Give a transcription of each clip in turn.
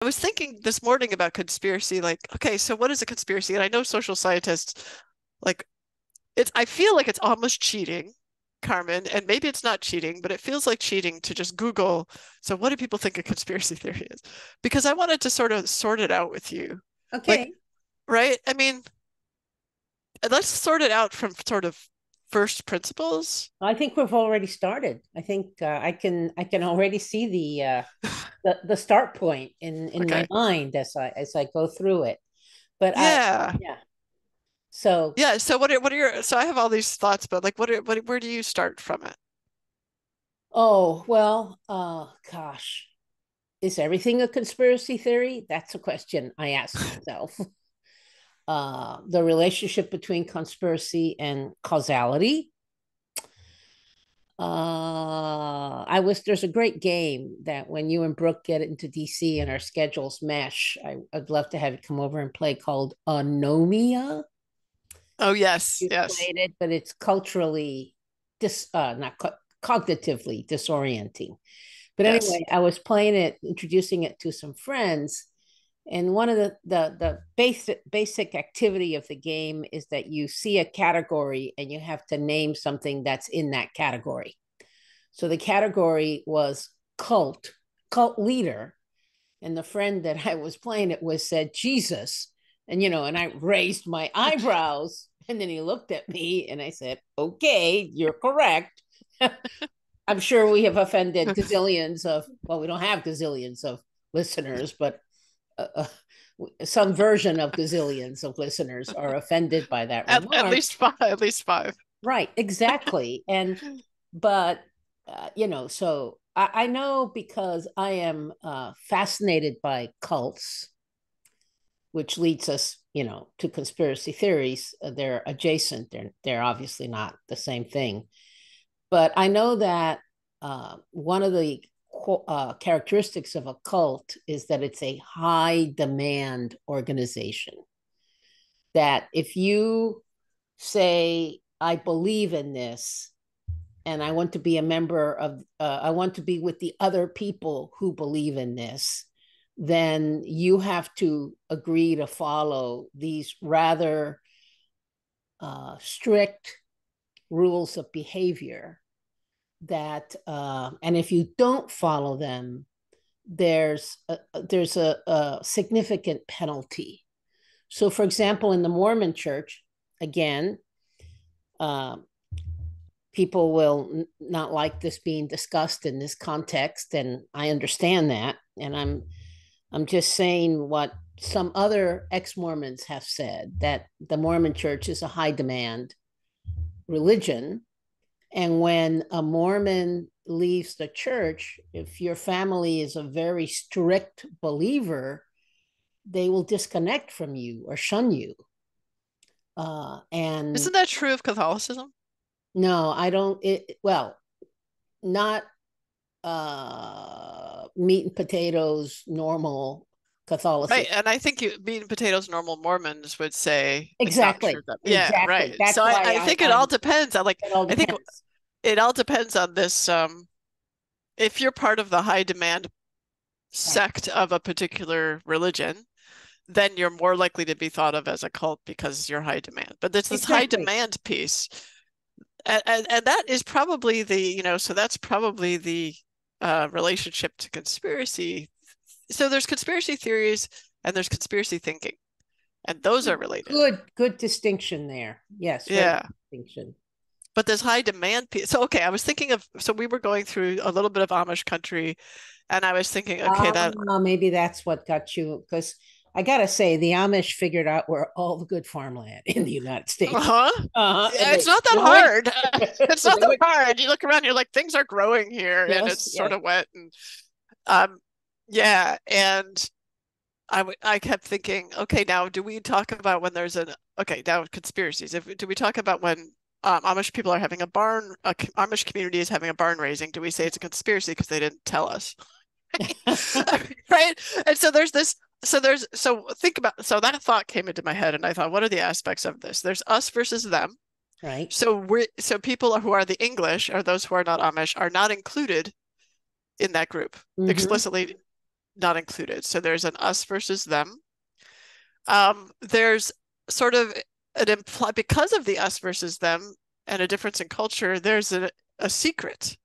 I was thinking this morning about conspiracy, like, okay, so what is a conspiracy? And I know social scientists, like, I feel like it's almost cheating, Carmen, and maybe it's not cheating, but it feels like cheating to just Google. So what do people think a conspiracy theory is? Because I wanted to sort of sort it out with you. Like, Okay. right? I mean, let's sort it out from sort of first principles. I think we've already started. I think I can already see the start point in my Okay. mind as I go through it. But Yeah. yeah. So, Yeah. So what are your, so I have all these thoughts, but like where do you start from it? oh, well, gosh, is everything a conspiracy theory? That's a question I ask myself. The relationship between conspiracy and causality. There's a great game that when you and Brooke get into DC and our schedules mesh, I'd love to have you come over and play called Anomia. Oh, yes. You've Yes. played it, but it's culturally not cognitively disorienting. But Yes. anyway, I was playing it, introducing it to some friends, and one of the basic activity of the game is that you see a category and you have to name something that's in that category. So the category was cult leader, and the friend that I was playing it with said Jesus, and I raised my eyebrows, and then he looked at me, and I said, "Okay, you're correct." I'm sure we have offended gazillions of, well, we don't have gazillions of listeners, but some version of gazillions of listeners are offended by that At remark. least five, at least five. Right, exactly. But, so I know because I am fascinated by cults, which leads us, to conspiracy theories. They're adjacent, they're obviously not the same thing. But I know that one of the characteristics of a cult is that it's a high demand organization. That if you say, I believe in this, and I want to be a member of, I want to be with the other people who believe in this, then you have to agree to follow these rather strict rules of behavior and if you don't follow them, there's a significant penalty. So, for example, in the Mormon Church, again, uh, people will not like this being discussed in this context, and I understand that. And I'm just saying what some other ex-Mormons have said, that the Mormon Church is a high demand religion. And when a Mormon leaves the church, if your family is a very strict believer, they will disconnect from you or shun you. And Isn't that true of Catholicism? no, I don't. Well, not meat and potatoes, normal Right. Catholicism. And I think meat and potatoes normal Mormons would say it's not true Exactly. of them. Yeah, Exactly. right. That's So why I think it all depends on like it all I think depends. it all depends on this if you're part of the high demand Right. sect of a particular religion, then you're more likely to be thought of as a cult because you're high demand. But there's this high Exactly. demand piece. And that is probably so that's probably the relationship to conspiracy. So there's conspiracy theories and there's conspiracy thinking, and those are related. Good distinction there. Yes, very good Yeah. distinction. But there's high demand piece. So, okay, I was thinking of, so we were going through a little bit of Amish country, and I was thinking, okay, that, Maybe that's what got you, because I gotta say, the Amish figured out where all the good farmland in the United States. uh-huh. And Yeah, it's they not that went. hard. It's So not they that went. hard. You look around, you're like, things are growing here, and Yes, it's sort yes, of wet, and um, yeah, and I kept thinking, okay, now do we talk about when there's an okay, now conspiracies. If do we talk about when Amish people are having Amish community is having a barn raising? Do we say it's a conspiracy because they didn't tell us? Right? And so there's this, so think about, so that thought came into my head, and I thought, what are the aspects of this? There's us versus them. right. So people who are the English or those who are not Amish are not included in that group Mm-hmm. explicitly. not included. So there's an us versus them. There's sort of an imply because of the us versus them and a difference in culture, there's a secret,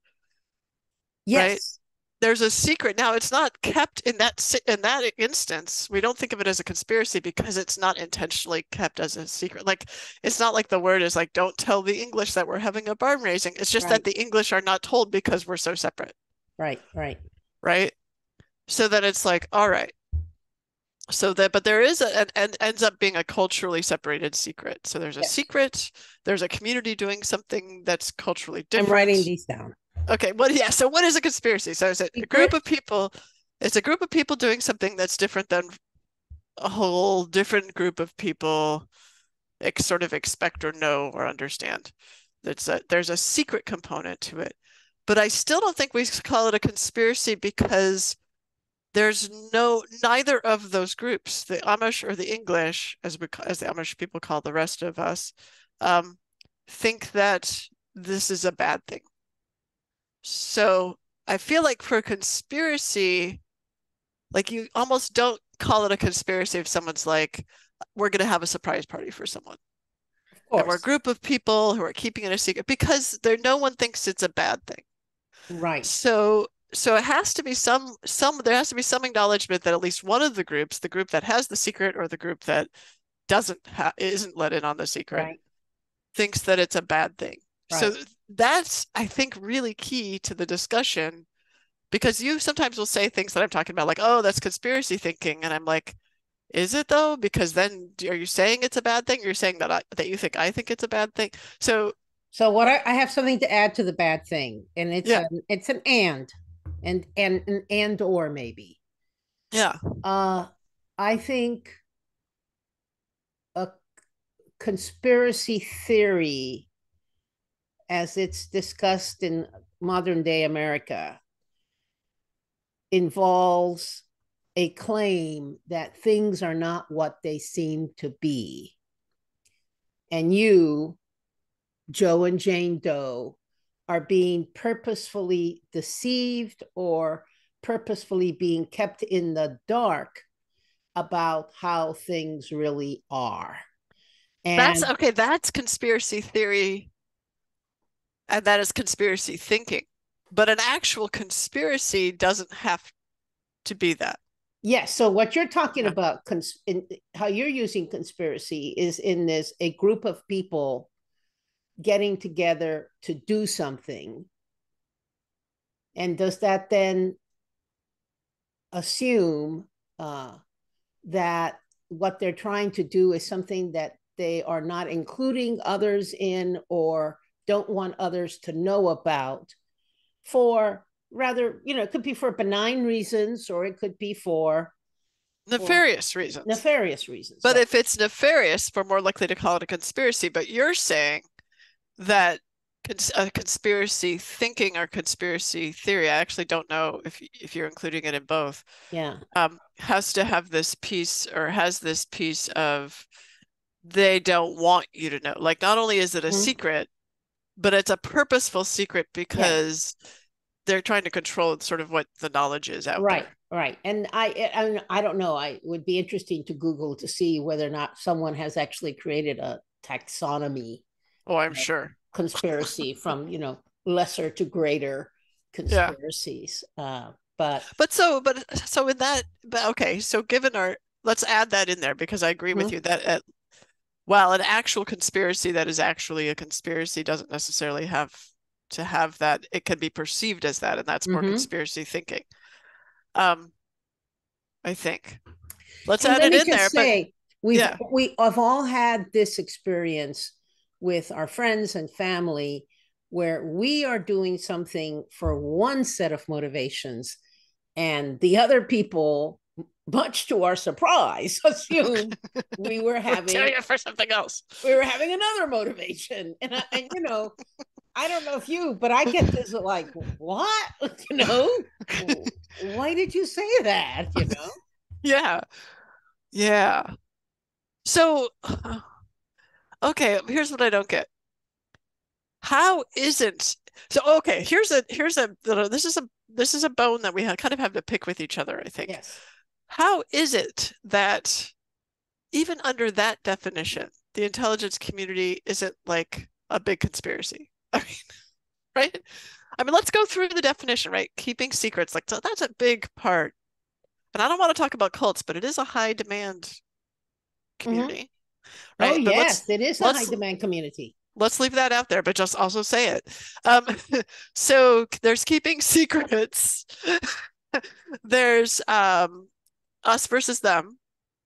right? Yes. There's a secret. Now it's not kept in that instance. We don't think of it as a conspiracy because it's not intentionally kept as a secret. Like it's not like the word is like, don't tell the English that we're having a barn raising. It's just that Right. the English are not told because we're so separate, Right. Right. right? So then it's like, all right. So that, but there is and ends up being a culturally separated secret. So there's a Yes. secret, there's a community doing something that's culturally I'm writing different. these down. Okay, yeah, so what is a conspiracy? So is it a Secret. group of people, it's a group of people doing something that's different than a whole different group of people sort of expect or know or understand. There's a secret component to it. But I still don't think we call it a conspiracy because there's neither of those groups, the Amish or the English, as the Amish people call the rest of us, think that this is a bad thing. So I feel like for a conspiracy, like you almost don't call it a conspiracy if someone's like, we're going to have a surprise party for someone. Of And we're a course. group of people who are keeping it a secret because no one thinks it's a bad thing. Right. So it has to be there has to be some acknowledgement that at least one of the groups, the group that has the secret or the group that isn't let in on the secret, Right. thinks that it's a bad thing. Right. So that's, I think, really key to the discussion because you sometimes will say things that I'm talking about, like, oh, that's conspiracy thinking. And I'm like, is it though? Because then are you saying it's a bad thing? Or you're saying that you think I think it's a bad thing. So So what I have something to add to the bad thing, and yeah, it's an and an and or maybe. yeah. Uh, I think a conspiracy theory, as it's discussed in modern day America, involves a claim that things are not what they seem to be. And you, Joe and Jane Doe, are being purposefully deceived or purposefully being kept in the dark about how things really are. That's And okay. That's conspiracy theory, and that is conspiracy thinking. But an actual conspiracy doesn't have to be that. yes, so what you're talking Yeah. about, how you're using conspiracy is in this a group of people getting together to do something. And does that then assume that what they're trying to do is something that they are not including others in or don't want others to know about for rather, it could be for benign reasons or it could be for Nefarious reasons. nefarious reasons, But right? if it's nefarious, we're more likely to call it a conspiracy. But you're saying that a conspiracy thinking or conspiracy theory, I actually don't know if you're including it in both, Yeah. has to have this piece or has this piece of they don't want you to know. Like not only is it a Mhm. secret, but it's a purposeful secret Yes. because they're trying to control sort of what the knowledge is out Right, there. right. And I don't know. I would be interesting to Google to see whether or not someone has actually created a taxonomy Oh, I'm of sure. conspiracy from, lesser to greater Yeah. conspiracies. But But so in that, but okay, so given let's add that in there because I agree with mhm, you that while an actual conspiracy that is actually a conspiracy doesn't necessarily have to have that, it can be perceived as that, and that's more mhm. conspiracy thinking. Um, I think. Let's And add let it me in there, just but say, yeah. we have all had this experience with our friends and family where we are doing something for one set of motivations and the other people, much to our surprise, assumed we were We're having doing it for something else. another motivation. And I don't know if you, but I get this like, what? Why did you say that? Yeah. Yeah. So, okay, here's what I don't get. How isn't so okay, this is a this is a bone that we kind of have to pick with each other, I think. Yes. How is it that even under that definition, the intelligence community isn't like a big conspiracy? I mean, right? I mean, let's go through the definition, right? Keeping secrets, like so that's a big part. And I don't want to talk about cults, but it is a high demand Mm-hmm. community, Oh right? But yes, it is a high let's demand community. let's leave that out there, but just also say it. Um, so there's keeping secrets. There's us versus them,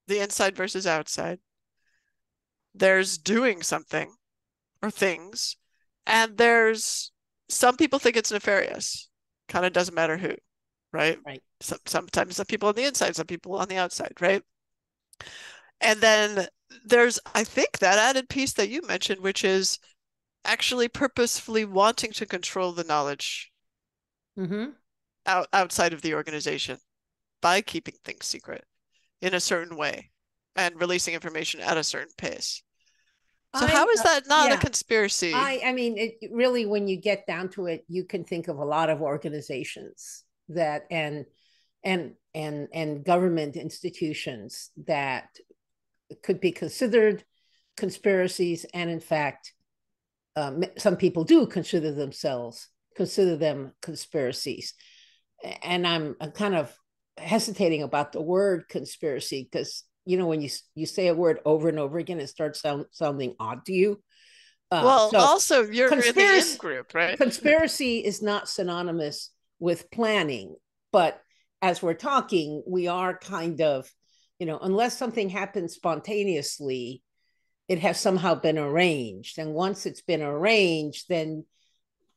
the inside versus outside. There's doing something or things, and there's some people think it's nefarious. Kind of doesn't matter who, right? Right. Sometimes some people on the inside, some people on the outside, right? And then there's, I think, that added piece that you mentioned, which is actually purposefully wanting to control the knowledge Mm-hmm. outside of the organization by keeping things secret in a certain way and releasing information at a certain pace. So how is that not a Yeah, conspiracy? I mean, it really, when you get down to it, you can think of a lot of organizations that and government institutions that could be considered conspiracies, and in fact, some people do consider them conspiracies. And I'm kind of hesitating about the word conspiracy because when you say a word over and over again, it starts sounding odd to you. Well, So also you're in the in conspiracy group, right? conspiracy is not synonymous with planning, but as we're talking, we are kind of, unless something happens spontaneously, it has somehow been arranged. And once it's been arranged, then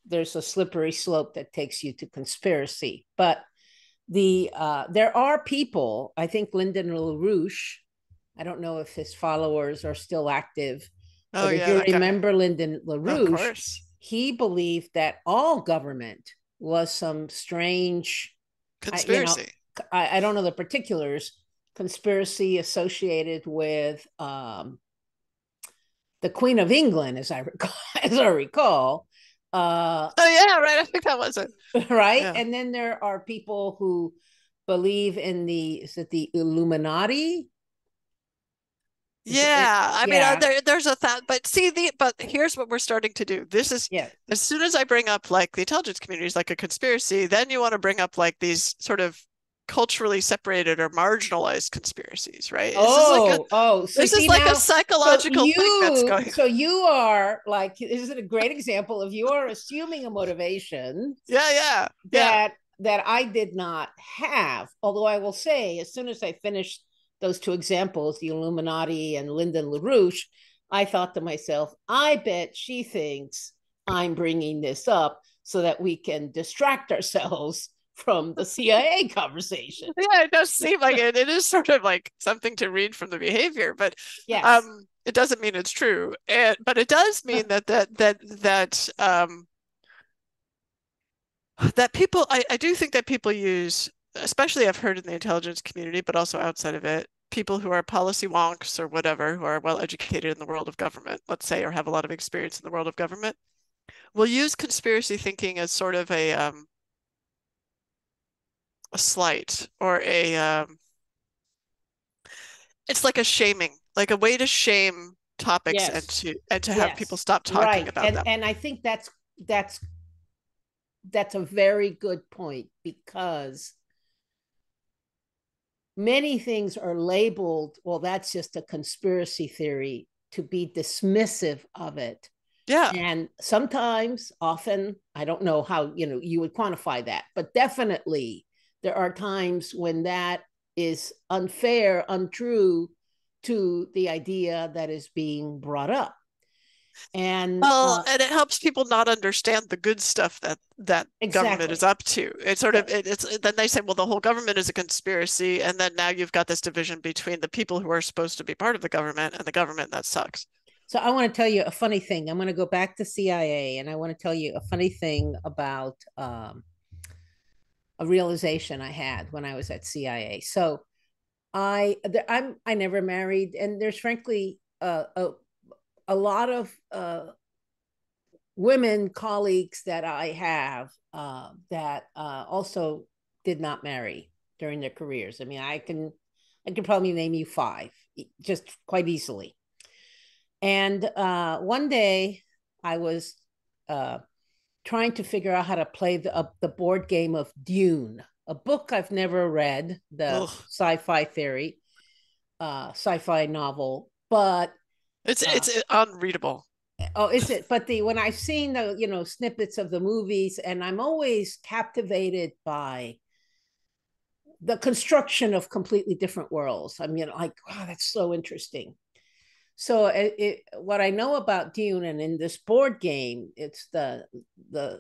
there's a slippery slope that takes you to conspiracy. But there are people, I think Lyndon LaRouche, I don't know if his followers are still active, Oh but if yeah, you that guy. remember Lyndon Of LaRouche, course. he believed that all government was some strange, I, you know, Conspiracy. I don't know the particulars, conspiracy associated with the Queen of England, as I recall, as I recall. Uh, Oh yeah, right. I think that was it. right, Yeah. and then there are people who believe in the Illuminati. Yeah, I mean, Yeah, there's a thought, but see but here's what we're starting to do. This is yeah. as soon as I bring up like the intelligence community is like a conspiracy, then you want to bring up like these sort of culturally separated or marginalized conspiracies, right? So This is see like a now, psychological thing that's going. so you are like, this is a great example of you are assuming a motivation Yeah, yeah, yeah. that I did not have. Although I will say, as soon as I finished those two examples, the Illuminati and Lyndon LaRouche, I thought to myself, I bet she thinks I'm bringing this up so that we can distract ourselves from the CIA conversation. Yeah, it does seem like it. It is sort of like something to read from the behavior, but Yes. it doesn't mean it's true. But it does mean that people, I do think that people use, especially I've heard in the intelligence community, but also outside of it, people who are policy wonks or whatever, who are well educated in the world of government, let's say, or have a lot of experience in the world of government, will use conspiracy thinking as sort of a slight or it's like a shaming, like a way to shame topics and Yes. to have people Yes. stop talking Right. about And them. I think that's that's a very good point, because many things are labeled, well, that's just a conspiracy theory, to be dismissive of it. Yeah. And sometimes, often, I don't know how you would quantify that, but definitely there are times when that is unfair, untrue to the idea that is being brought up. And Well, and it helps people not understand the good stuff that government is exactly. up to. It's sort Yeah. of it's then they say, well, the whole government is a conspiracy, and then now you've got this division between the people who are supposed to be part of the government and the government that sucks. So I want to tell you a funny thing. I'm going to go back to CIA, and I want to tell you a funny thing about a realization I had when I was at CIA. So I never married, and there's frankly a lot of women colleagues that I have that also did not marry during their careers. I mean, I can probably name you 5 just quite easily. And one day I was trying to figure out how to play the board game of Dune, a book I've never read, the Ugh. sci-fi theory, sci-fi novel, but It's unreadable. oh, is it? But the when I've seen the snippets of the movies, and I'm always captivated by the construction of completely different worlds. I mean, like, wow, that's so interesting. So what I know about Dune, and in this board game, it's the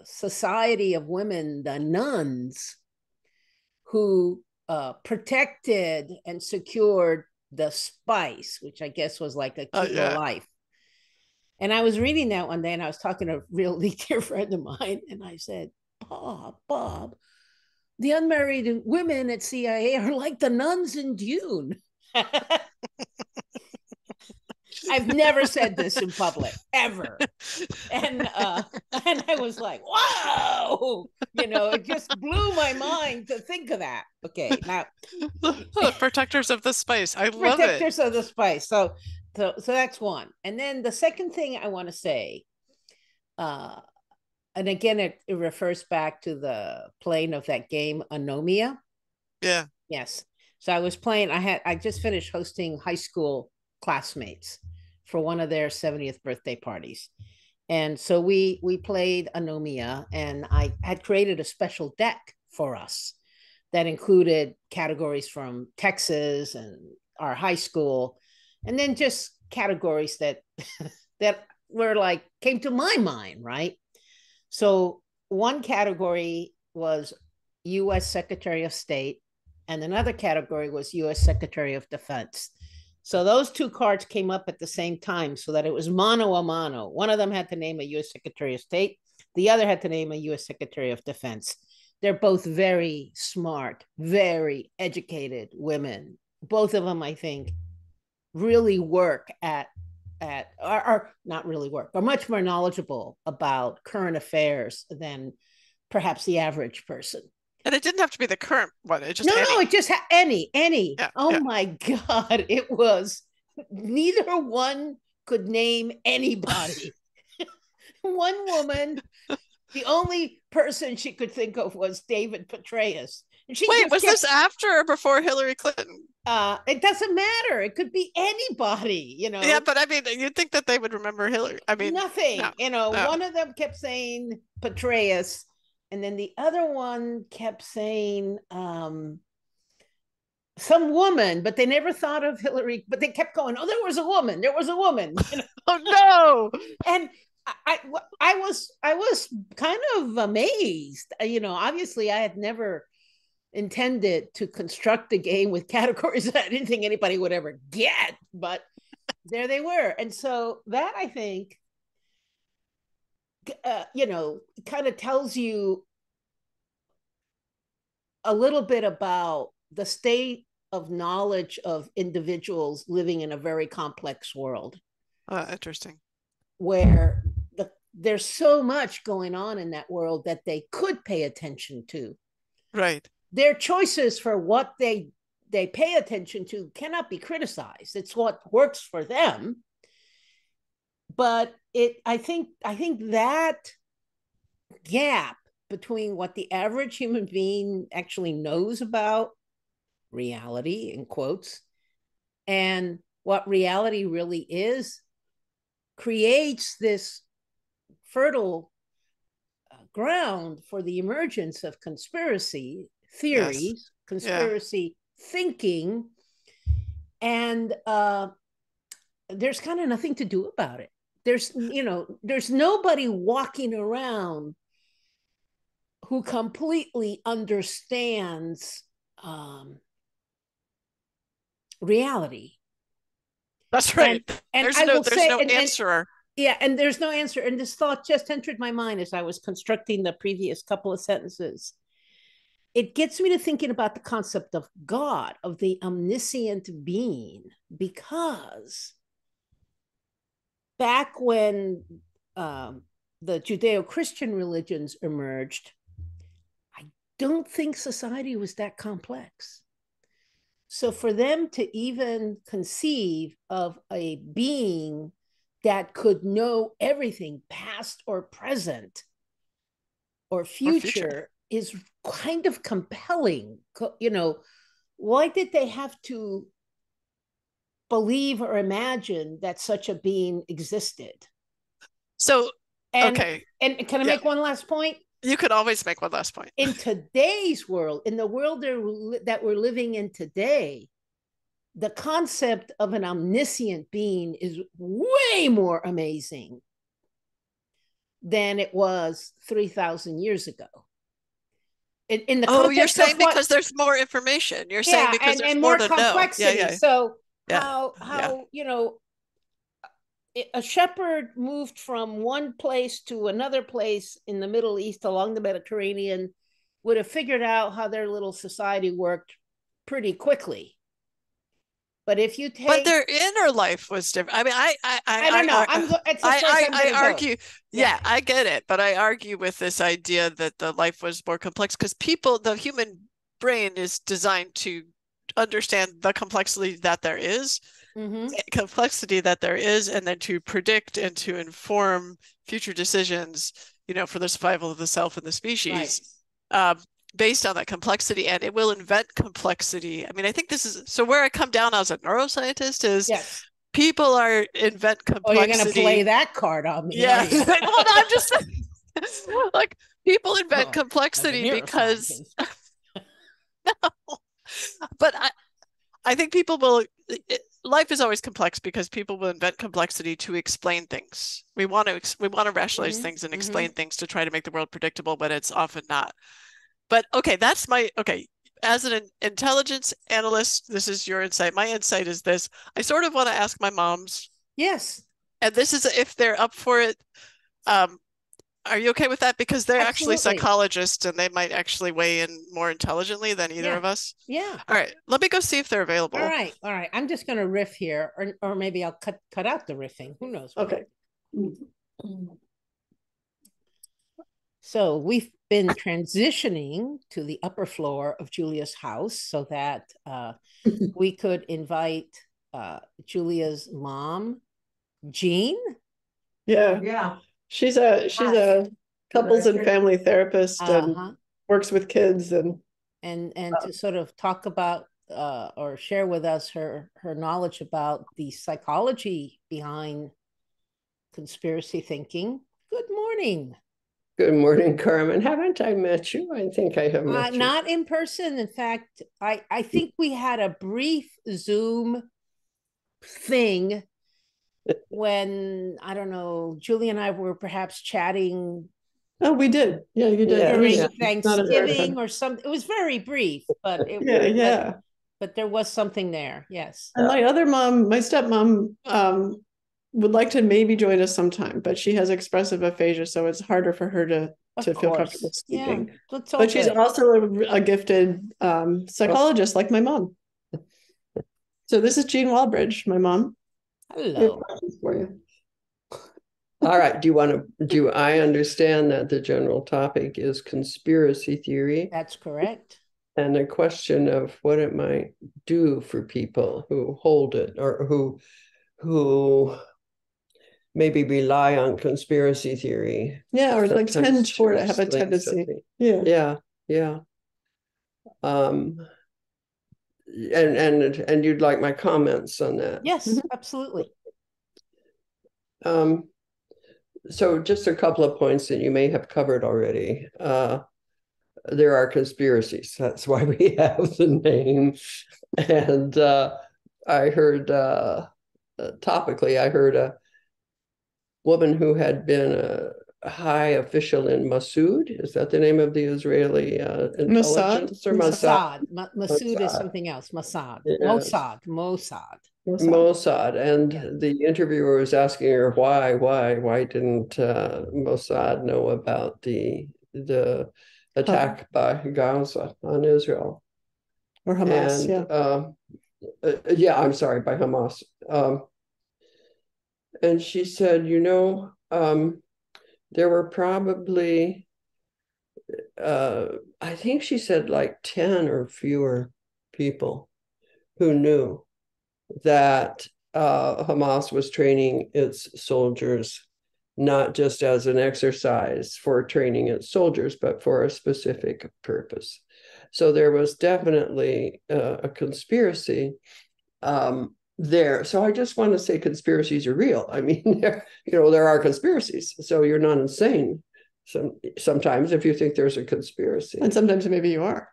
society of women, the nuns, who protected and secured the spice, which I guess was like a key to Yeah. life. And I was reading that one day, and I was talking to a really dear friend of mine, and I said, Bob, the unmarried women at CIA are like the nuns in Dune. I've never said this in public ever. And I was like, whoa, it just blew my mind to think of that. Okay, now Protectors of the spice. I love it. protectors of the spice. So that's one. And then the second thing I want to say, and again, it refers back to the playing of that game, Anomia. Yeah. Yes. So I was playing, I just finished hosting high school classmates for one of their 70th birthday parties. And so we played Anomia, and I had created a special deck for us that included categories from Texas and our high school, and then just categories that that were like came to my mind, right? So one category was US Secretary of State, and another category was US Secretary of Defense. So those 2 cards came up at the same time, so that it was mano a mano. One of them had to name a US Secretary of State, the other had to name a US Secretary of Defense. They're both very smart, very educated women. Both of them, I think, really work are not really work, are much more knowledgeable about current affairs than perhaps the average person. And it didn't have to be the current one. It just No, any. it just any. Yeah. Oh Yeah. my God, it was neither one could name anybody. One woman, the only person she could think of was David Petraeus. And she Wait, just was kept, this after or before Hillary Clinton? it doesn't matter. It could be anybody, Yeah, but I mean, you'd think that they would remember Hillary. I mean, no, nothing. no. One of them kept saying Petraeus, and then the other one kept saying some woman, but they never thought of Hillary. But they kept going, "Oh, there was a woman. There was a woman." Oh no! And I was kind of amazed. Obviously, I had never intended to construct a game with categories that I didn't think anybody would ever get, but there they were. And so that, I think, kind of tells you a little bit about the state of knowledge of individuals living in a very complex world, Interesting. where there's so much going on in that world that they could pay attention to. Right. Their choices for what they pay attention to cannot be criticized. It's what works for them. But I think that gap between what the average human being actually knows about reality, in quotes, and what reality really is, creates this fertile ground for the emergence of conspiracy theories, Yes. conspiracy thinking, and there's kind of nothing to do about it. There's nobody walking around who completely understands reality. That's right. And There's I no will say, answer. Yeah, and there's no answer. And this thought just entered my mind as I was constructing the previous couple of sentences. It gets me to thinking about the concept of God, of the omniscient being, because back when the Judeo-Christian religions emerged, I don't think society was that complex. So for them to even conceive of a being that could know everything, past or present or future, is kind of compelling. Why did they have to believe or imagine that such a being existed? So, okay. And can I make one last point? You could always make one last point. In today's world, in the world that we're living in today, the concept of an omniscient being is way more amazing than it was 3,000 years ago. In the you're saying because there's more information. You're saying because there's more to complexity. Yeah. So how a shepherd moved from one place to another place in the Middle East along the Mediterranean would have figured out how their little society worked pretty quickly. But if you take, but their inner life was different. I mean, I don't know. I argue. Yeah, I get it, but I argue with this idea that the life was more complex because the human brain is designed to understand the complexity that there is. Complexity that there is, and then to predict and to inform future decisions, for the survival of the self and the species, based on that complexity. And it will invent complexity. I mean, I think this is so where I come down as a neuroscientist is people invent complexity. Oh, you're going to play that card on me. Yeah. Well, I'm just like people invent complexity because no. But I think people will. Life is always complex because people will invent complexity to explain things. We want to rationalize things and explain things to try to make the world predictable, but it's often not. But okay, as an intelligence analyst, this is your insight. My insight is this. I sort of want to ask my moms. Yes. And this is if they're up for it. Are you okay with that? Because they're actually psychologists and they might actually weigh in more intelligently than either of us. Yeah. All right. Let me go see if they're available. All right. I'm just going to riff here, or maybe I'll cut out the riffing. Who knows? Okay. So we've been transitioning to the upper floor of Julia's house so that we could invite Julia's mom, Jean. Yeah. She's a couples and family therapist and works with kids and to sort of talk about or share with us her knowledge about the psychology behind conspiracy thinking. Good morning. Good morning, Carmen. Haven't I met you? I think I have met you. Not in person. In fact, I think we had a brief Zoom thing when, I don't know, Julia and I were perhaps chatting. Oh, we did. Yeah, you did. During Thanksgiving or something. It was very brief, but but there was something there. Yes. And my other mom, my stepmom, would like to maybe join us sometime, but she has expressive aphasia, so it's harder for her to feel comfortable speaking. Yeah, but she's also a gifted psychologist like my mom. So this is Jean Walbridge, my mom. Hello. For you. All right. Do I understand that the general topic is conspiracy theory? That's correct. And a question of what it might do for people who hold it or who maybe rely on conspiracy theory. Yeah, or like tend toward it, have a tendency. Yeah. And you'd like my comments on that? Yes, absolutely. So just a couple of points that you may have covered already. There are conspiracies. That's why we have the name. And I heard topically, I heard a woman who had been a high official in Mossad. Is that the name of the Israeli intelligence? Mossad. Mossad is something else. Mossad. Yes. Mossad. And the interviewer was asking her why didn't Mossad know about the attack by Gaza on Israel or Hamas? I'm sorry, by Hamas. And she said, there were probably, I think she said like 10 or fewer people who knew that Hamas was training its soldiers, not just as an exercise for training its soldiers, but for a specific purpose. So there was definitely a conspiracy there. So I just want to say conspiracies are real. I mean, there are conspiracies, so you're not insane. Sometimes if you think there's a conspiracy. And sometimes maybe you are.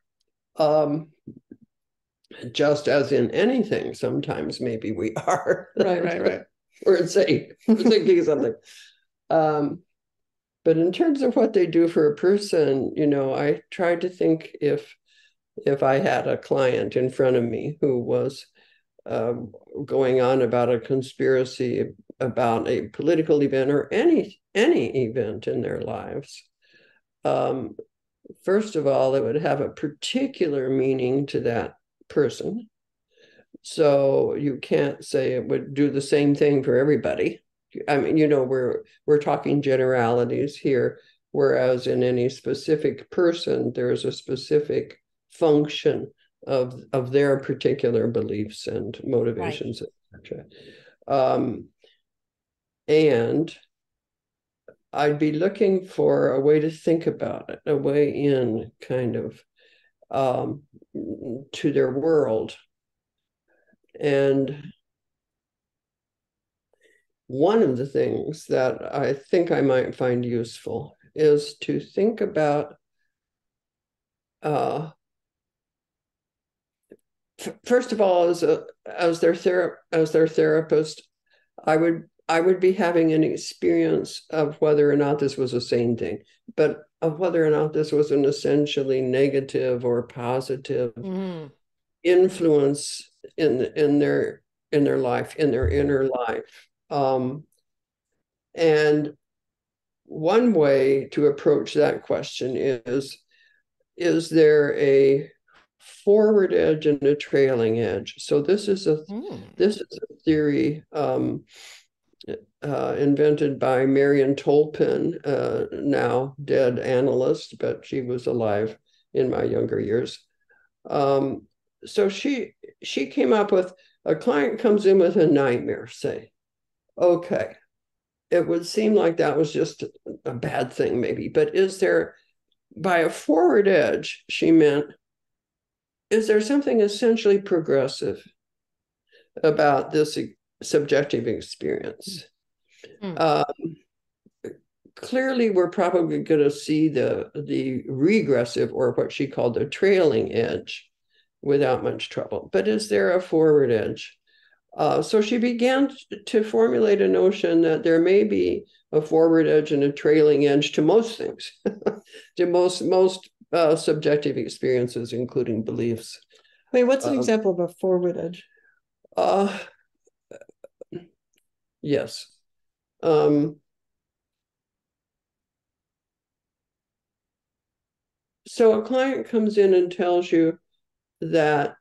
Just as in anything, sometimes maybe we are. Right. We're insane. We're thinking something. But in terms of what they do for a person, I tried to think if I had a client in front of me who was going on about a conspiracy about a political event or any event in their lives. First of all, it would have a particular meaning to that person. So you can't say it would do the same thing for everybody. I mean, we're talking generalities here, whereas in any specific person, there's a specific function of their particular beliefs and motivations, right, etc. And I'd be looking for a way to think about it, a way in kind of to their world. And one of the things that I think I might find useful is to think about first of all, as their therapist, I would be having an experience of whether or not this was a sane thing, but of whether or not this was an essentially negative or positive influence in their life, in their inner life. And one way to approach that question is there a forward edge and a trailing edge? So this is a theory invented by Marian Tolpin, now dead analyst, but she was alive in my younger years. So she came up with, a client comes in with a nightmare, say, okay, it would seem like that was just a bad thing maybe, but is there, by a forward edge, she meant, is there something essentially progressive about this subjective experience? Clearly, we're probably going to see the regressive, or what she called the trailing edge, without much trouble. But is there a forward edge? So she began to formulate a notion that there may be a forward edge and a trailing edge to most things, to most subjective experiences, including beliefs. Wait, what's an example of a forward edge? Yes. So a client comes in and tells you that,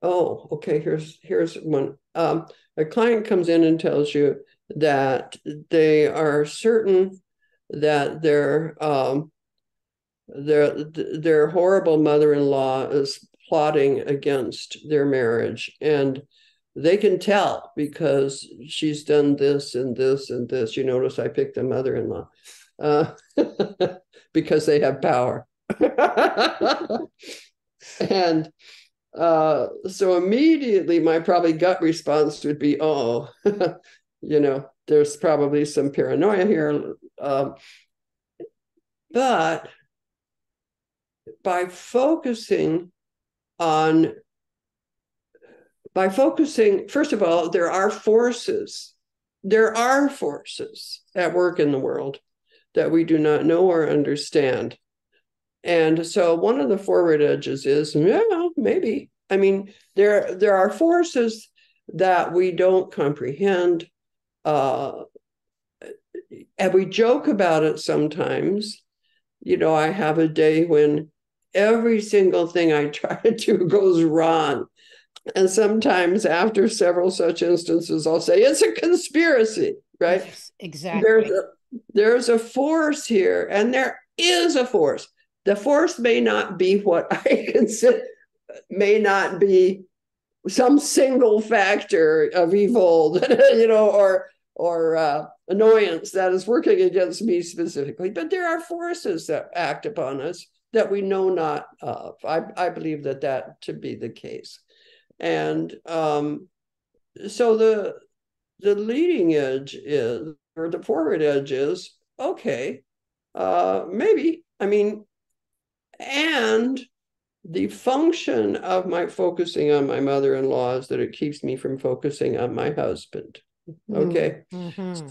oh, okay, here's one. A client comes in and tells you that they are certain that their horrible mother-in-law is plotting against their marriage, and they can tell because she's done this and this and this. You notice I picked the mother-in-law because they have power. And so immediately my probably gut response would be, oh, there's probably some paranoia here. But by focusing, first of all, there are forces at work in the world that we do not know or understand. And so one of the forward edges is, maybe. I mean, there are forces that we don't comprehend. And we joke about it sometimes. I have a day when every single thing I try to do goes wrong. And sometimes after several such instances, I'll say, it's a conspiracy, right? Yes, exactly. there's a force here, and there is a force. The force may not be what I consider, may not be some single factor of evil, or annoyance that is working against me specifically. But there are forces that act upon us that we know not of. I believe that to be the case. And so the leading edge is, or the forward edge is, okay, maybe, I mean, and the function of my focusing on my mother-in-law is that it keeps me from focusing on my husband. Okay. Mm-hmm.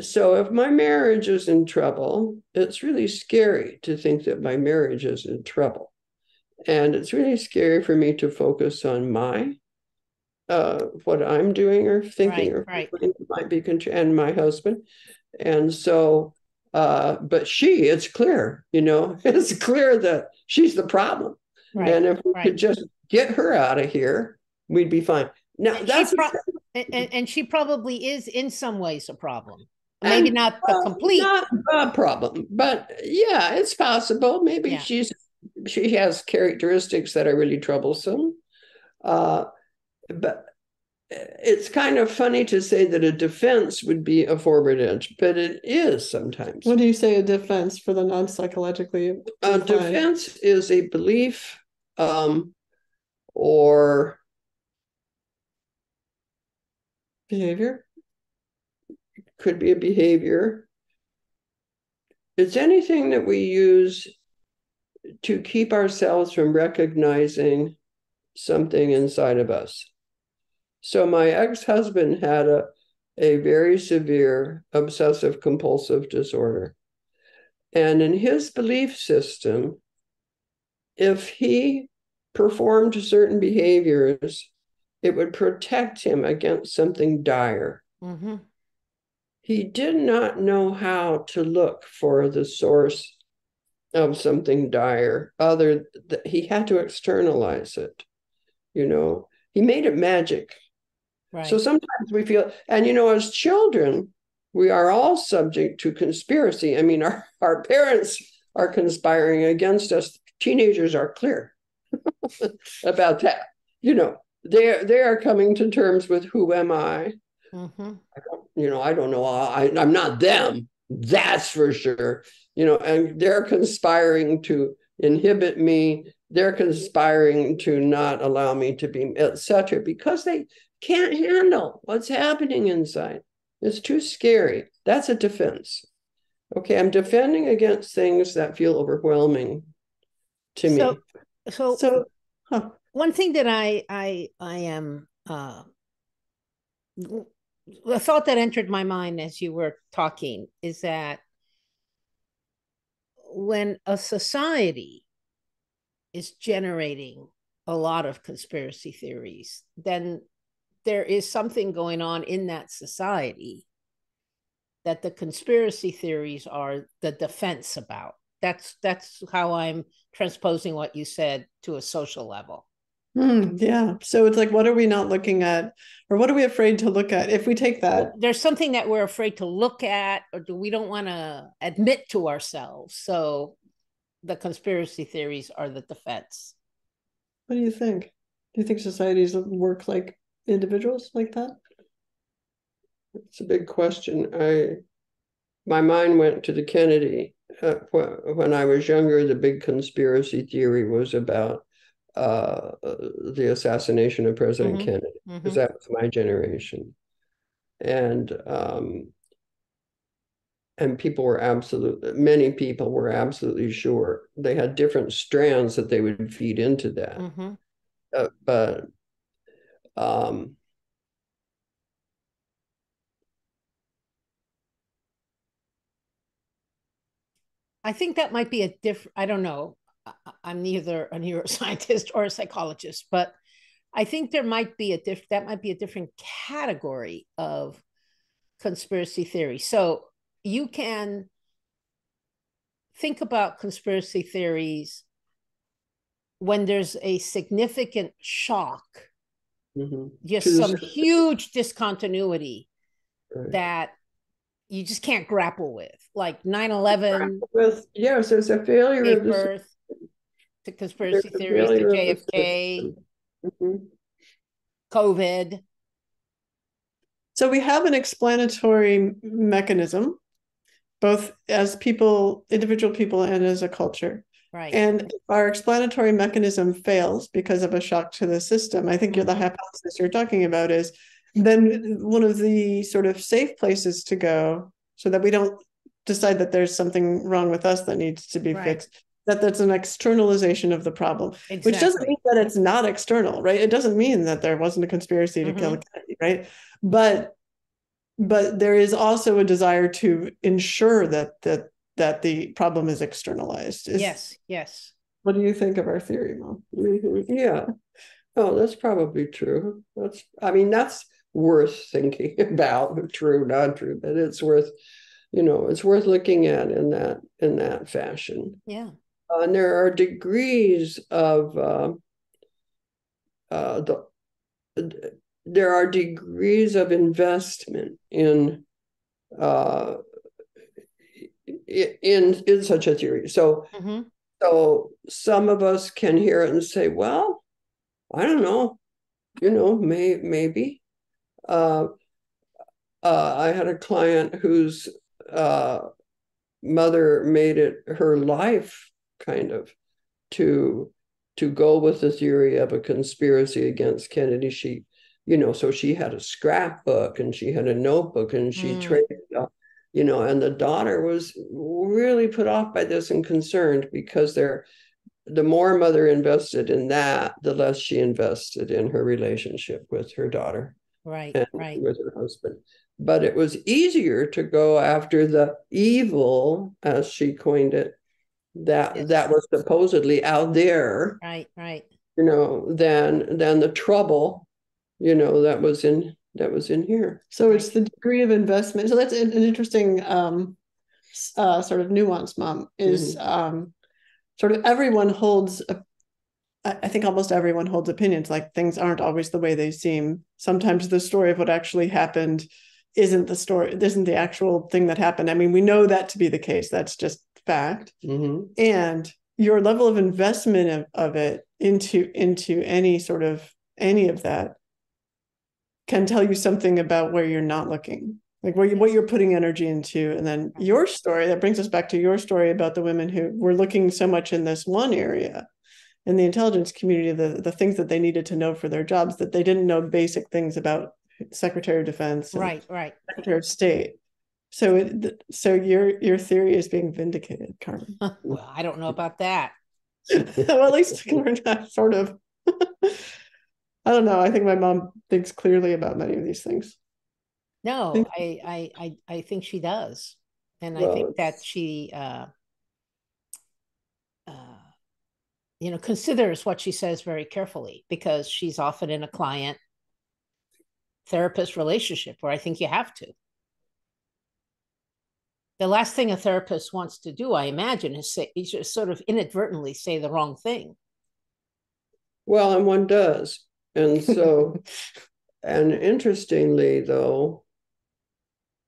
So if my marriage is in trouble, it's really scary to think that my marriage is in trouble. And it's really scary for me to focus on what I'm doing or thinking or might be, and my husband. And so, but it's clear, it's clear that she's the problem. Right. And if we could just get her out of here, we'd be fine. Now, and she probably is in some ways a problem. Maybe not the complete. Not a problem, but yeah, it's possible. Maybe she has characteristics that are really troublesome. But it's kind of funny to say that a defense would be a forward edge, but it is sometimes. What do you say a defense for the non-psychologically? A defense is a belief or behavior. Could be a behavior. It's anything that we use to keep ourselves from recognizing something inside of us. So my ex-husband had a very severe obsessive compulsive disorder. And in his belief system, if he performed certain behaviors, it would protect him against something dire. Mm-hmm. He did not know how to look for the source of something dire. He had to externalize it. He made it magic. Right. So sometimes we feel, and as children, we are all subject to conspiracy. I mean, our parents are conspiring against us. Teenagers are clear about that. They are coming to terms with, who am I? Mm-hmm. I don't know. I'm not them. That's for sure. And they're conspiring to inhibit me. They're conspiring to not allow me to be, etc., because they can't handle what's happening inside. It's too scary. That's a defense. Okay, I'm defending against things that feel overwhelming to me. So one thing that I am a thought that entered my mind as you were talking is that when a society is generating a lot of conspiracy theories, then there is something going on in that society that the conspiracy theories are the defense about. That's how I'm transposing what you said to a social level. Yeah. So it's like, what are we not looking at, or what are we afraid to look at? If we take that, there's something that we're afraid to look at, or we don't want to admit to ourselves. So the conspiracy theories are the defense. What do you think? Do you think societies work like individuals like that? It's a big question. My mind went to the Kennedy. When I was younger, the big conspiracy theory was about the assassination of President Kennedy, because that was my generation. And many people were absolutely sure. They had different strands that they would feed into that. But I think that might be a different, I don't know. I'm neither a neuroscientist or a psychologist, but I think that might be a different category of conspiracy theory. So you can think about conspiracy theories when there's a significant shock, just some huge discontinuity that you just can't grapple with, like 9/11, With, yes, there's a failure gave of the birth to conspiracy there's a theories, to failure of the JFK, system. Mm-hmm. COVID. So we have an explanatory mechanism, both as people, individual people, and as a culture. Right. And our explanatory mechanism fails because of a shock to the system. I think the hypothesis you're talking about is then one of the sort of safe places to go so that we don't decide that there's something wrong with us that needs to be fixed, that's an externalization of the problem, which doesn't mean that it's not external, right? It doesn't mean that there wasn't a conspiracy to kill Kennedy, right? But there is also a desire to ensure that the problem is externalized. Yes. What do you think of our theory, Mom? Yeah. Oh, that's probably true. That's worth thinking about, true, not true, but it's worth, it's worth looking at in that fashion. Yeah. And there are degrees of there are degrees of investment in such a theory. So some of us can hear it and say, well, I don't know, maybe. I had a client whose mother made it her life kind of to go with the theory of a conspiracy against Kennedy. So she had a scrapbook and she had a notebook and she traded, and the daughter was really put off by this and concerned because the more mother invested in that, the less she invested in her relationship with her daughter. Right. With her husband. But it was easier to go after the evil, as she coined it, that was supposedly out there. Right. Than the trouble, that was in here. So it's the degree of investment. So that's an interesting sort of nuance, Mom, is sort of everyone holds I think almost everyone holds opinions, like things aren't always the way they seem. Sometimes the story of what actually happened isn't the actual thing that happened. I mean, we know that to be the case. That's just fact. And your level of investment of it into any of that can tell you something about where you're not looking, like what you're putting energy into. And then your story, that brings us back to your story about the women who were looking so much in this one area in the intelligence community, the things that they needed to know for their jobs, that they didn't know basic things about Secretary of Defense and Secretary of State. So your theory is being vindicated, Carmen. Well, I don't know about that. Well, at least we're not sort of. I don't know. I think my mom thinks clearly about many of these things. No, I think she does, and I think that she considers what she says very carefully, because she's often in a client therapist relationship where I think you have to. The last thing a therapist wants to do, I imagine, is just sort of inadvertently say the wrong thing. Well, and one does. And so, and interestingly, though,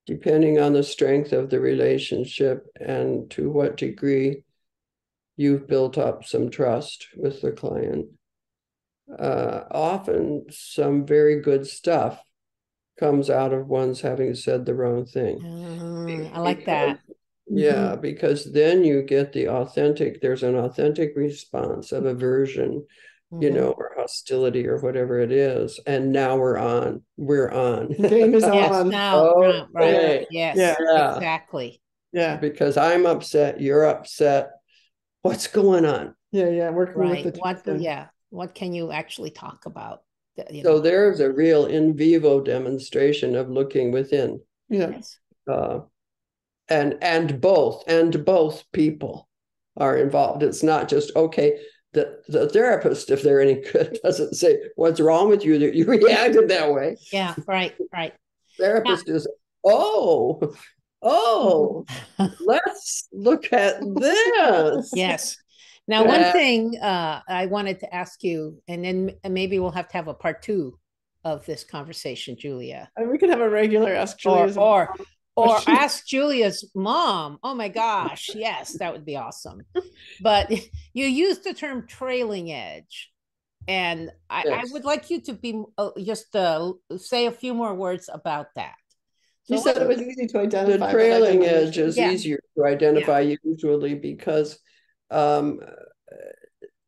depending on the strength of the relationship and to what degree you've built up some trust with the client, often some very good stuff comes out of one's having said the wrong thing. I like that. Yeah, because then you get there's an authentic response of aversion, or hostility or whatever it is. And now we're on. The game is on. Now, right. Yes, yeah. Exactly. Yeah. Because I'm upset, you're upset. What's going on? Yeah. Working with the what can you actually talk about? So there's a real in vivo demonstration of looking within. Yes. And both people are involved. It's not just, okay, the therapist, if they're any good, doesn't say, what's wrong with you that you reacted that way. Yeah, right. Therapist is, let's look at this. Yes. Now, one thing I wanted to ask you, and then maybe we'll have to have a part 2 of this conversation, Julia. And we can have a regular Ask Julia. Or ask Julia's mom. Oh my gosh, yes, that would be awesome. But you used the term trailing edge. And I would like you to be just say a few more words about that. So you said it was easy to identify. The trailing edge is easier to identify usually because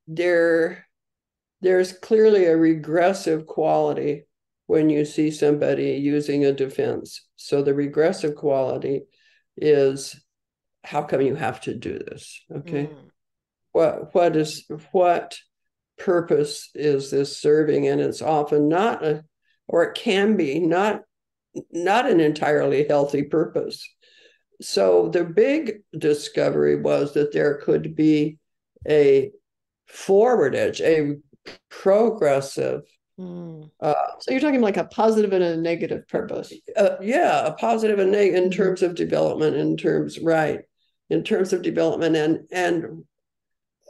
there's clearly a regressive quality when you see somebody using a defense. So the regressive quality is, how come you have to do this? Okay. What purpose is this serving? And it's often not or it can be not an entirely healthy purpose. So the big discovery was that there could be a forward edge, a progressive. So you're talking like a positive and a negative purpose. A positive and negative in terms of development, in terms of development, and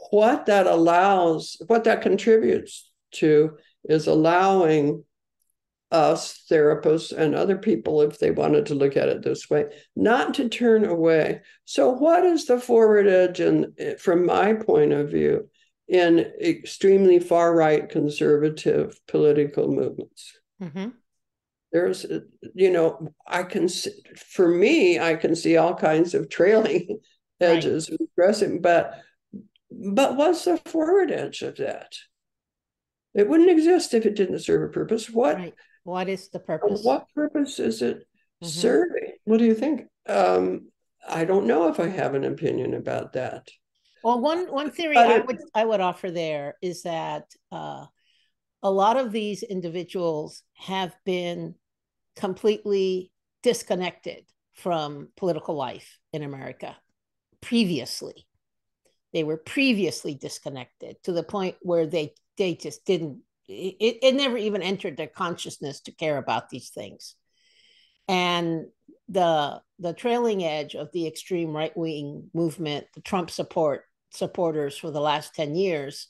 what that allows, what that contributes to is allowing us therapists and other people, if they wanted to look at it this way, not to turn away. So what is the forward edge, and from my point of view, in extremely far-right conservative political movements? There's, I can see all kinds of trailing edges, regressing, but what's the forward edge of that? It wouldn't exist if it didn't serve a purpose. What is the purpose? What purpose is it serving? What do you think? I don't know if I have an opinion about that. Well, one theory I would offer there is that a lot of these individuals have been completely disconnected from political life in America previously. They were previously disconnected to the point where they just didn't, it never even entered their consciousness to care about these things. And the trailing edge of the extreme right-wing movement, the Trump supporters for the last 10 years,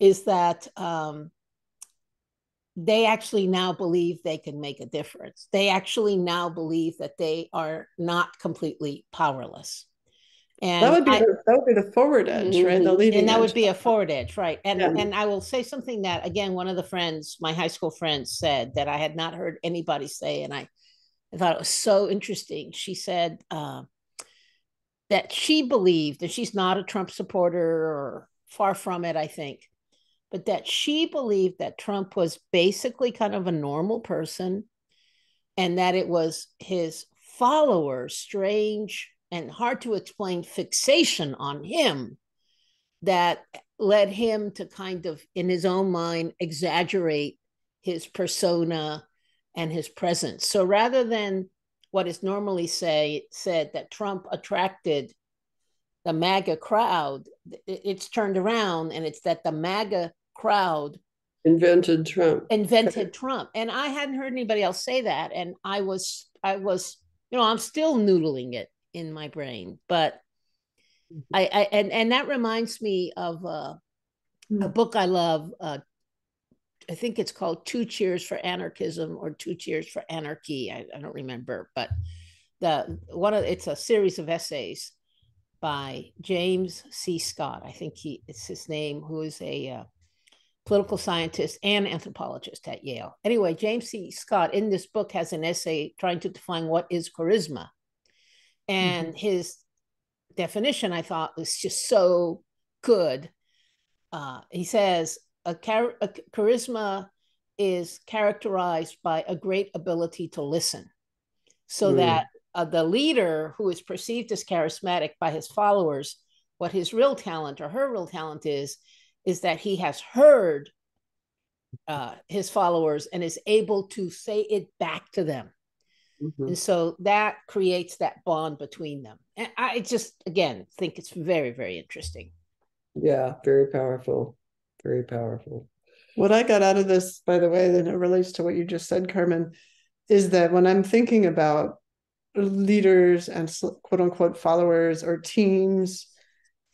is that they actually now believe they can make a difference. They actually now believe that they are not completely powerless. And that would be the forward edge, right? The leading and that edge. would be a forward edge, right? And I will say something that, again, one of the friends, my high school friends, said that I had not heard anybody say, and I thought it was so interesting. She said that she believed, and she's not a Trump supporter or far from it, I think, but that she believed that Trump was basically kind of a normal person, and that it was his followers' strange and hard to explain fixation on him that led him to kind of, in his own mind, exaggerate his persona and his presence. So rather than what is normally said that Trump attracted the MAGA crowd, it's turned around, and it's that the MAGA crowd invented Trump. And I hadn't heard anybody else say that. And I was, I'm still noodling it in my brain, but and that reminds me of a book I love. I think it's called 2 Cheers for Anarchism or 2 Cheers for Anarchy. I don't remember, but it's a series of essays by James C. Scott. I think it's his name, who is a political scientist and anthropologist at Yale. Anyway, James C. Scott in this book has an essay trying to define what is charisma. And his definition, I thought, was just so good. He says, a charisma is characterized by a great ability to listen, so that the leader who is perceived as charismatic by his followers, what his real talent or her real talent is that he has heard his followers and is able to say it back to them. And so that creates that bond between them. And I just, again, think it's very, very interesting. Yeah, very powerful. Very powerful. What I got out of this, by the way, that it relates to what you just said, Carmen, is that when I'm thinking about leaders and quote unquote followers or teams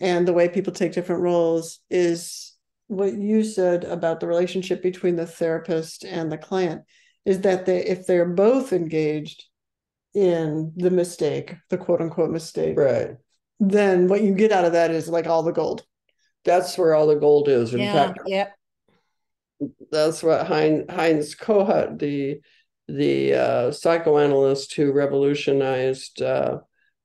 and the way people take different roles, is what you said about the relationship between the therapist and the client, is that if they're both engaged, in the mistake, the quote unquote mistake, Right. then what you get out of that is like all the gold. That's where all the gold is. In Yeah, fact, yeah. that's what Heinz Kohut, the psychoanalyst who revolutionized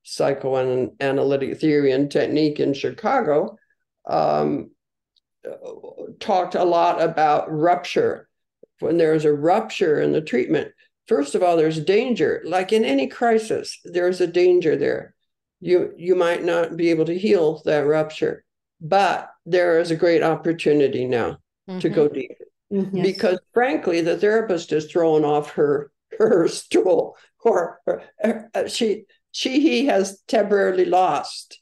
psychoanalytic theory and technique in Chicago, talked a lot about rupture. When there's a rupture in the treatment, first of all, there's danger. Like in any crisis, there's a danger there. You might not be able to heal that rupture, but there is a great opportunity now to go deep. Yes. Because frankly, the therapist is throwing off her stool, or he has temporarily lost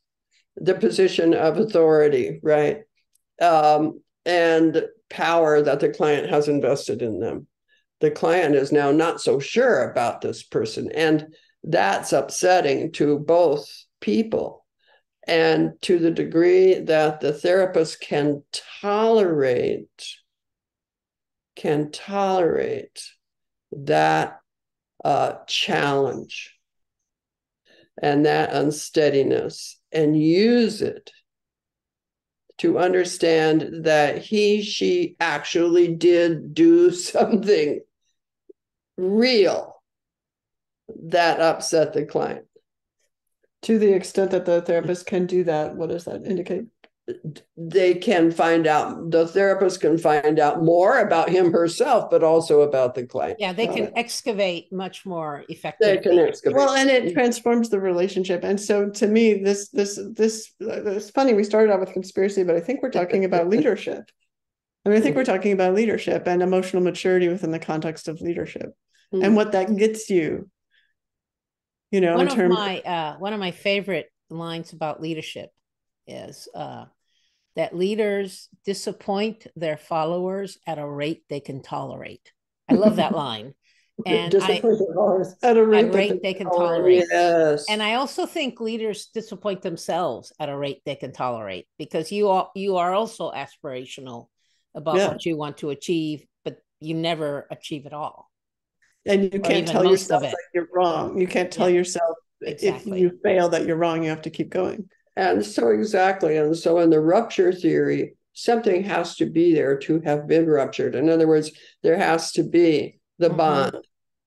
the position of authority, right? And power that the client has invested in them. The client is now not so sure about this person, and that's upsetting to both people. And to the degree that the therapist can tolerate that challenge and that unsteadiness, and use it to understand that she actually did do something real that upset the client. To the extent that the therapist can do that, what does that indicate? They can find out, the therapist can find out more about him herself, but also about the client. Yeah, they can excavate much more effectively. They can excavate. Well, and it transforms the relationship. And so to me, this it's funny, we started out with conspiracy, but I think we're talking about leadership. I mean, I think we're talking about leadership and emotional maturity within the context of leadership, and what that gets you. You know, one of my favorite lines about leadership is that leaders disappoint their followers at a rate they can tolerate. I love that line. And at a rate they can tolerate. Yes. And I also think leaders disappoint themselves at a rate they can tolerate, because you are also aspirational about what you want to achieve, but you never achieve it all. And you can't tell yourself that you're wrong. You can't tell yourself if you fail that you're wrong. You have to keep going. And so exactly. And so in the rupture theory, something has to be there to have been ruptured. In other words, there has to be the bond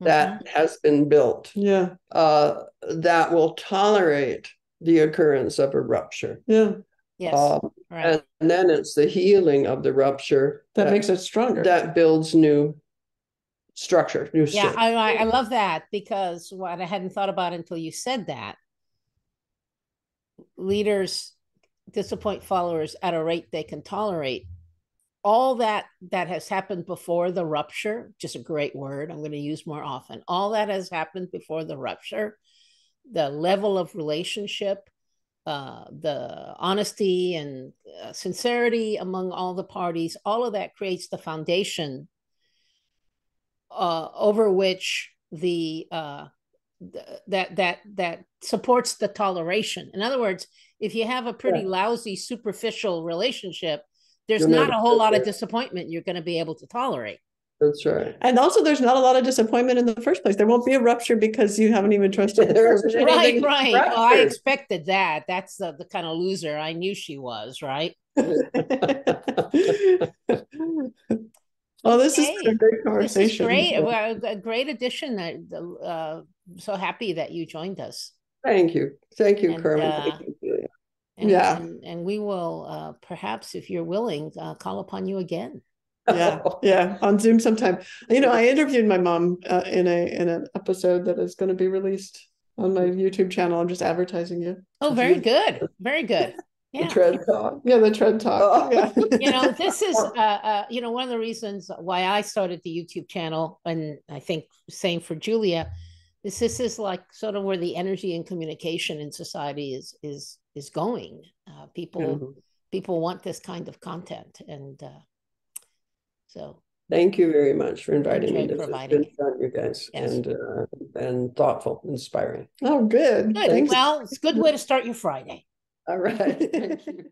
that has been built. Yeah. That will tolerate the occurrence of a rupture. Yeah. Yes. Right. And then it's the healing of the rupture that makes it stronger. That builds new structure, new strength. Yeah, I love that, because what I hadn't thought about until you said that. Leaders disappoint followers at a rate they can tolerate. All that has happened before the rupture, just a great word I'm going to use more often. All that has happened before the rupture, the level of relationship, the honesty and sincerity among all the parties, all of that creates the foundation over which that supports the toleration. In other words, if you have a pretty lousy, superficial relationship, there's not a whole lot of disappointment you're going to be able to tolerate. That's right. And also, there's not a lot of disappointment in the first place. There won't be a rupture because you haven't even trusted the person. Right. Well, I expected that. That's the kind of loser I knew she was, right? Well, this is a great conversation. This is great. A great addition. So happy that you joined us. Thank you. Thank you, Carmen. Thank you, Julia. And we will perhaps, if you're willing, call upon you again. Yeah, on Zoom sometime. You know, I interviewed my mom in an episode that is going to be released on my YouTube channel. I'm just advertising you. Oh, very good. Very good. Yeah. The Tread Talk. Yeah, the Tread Talk. Yeah. You know, this is one of the reasons why I started the YouTube channel, and I think same for Julia. This is like sort of where the energy and communication in society is going. People want this kind of content, and so thank you very much for inviting me. This has been fun, you guys, and thoughtful, inspiring. Oh, good. Well, it's a good way to start your Friday. All right. Thank you.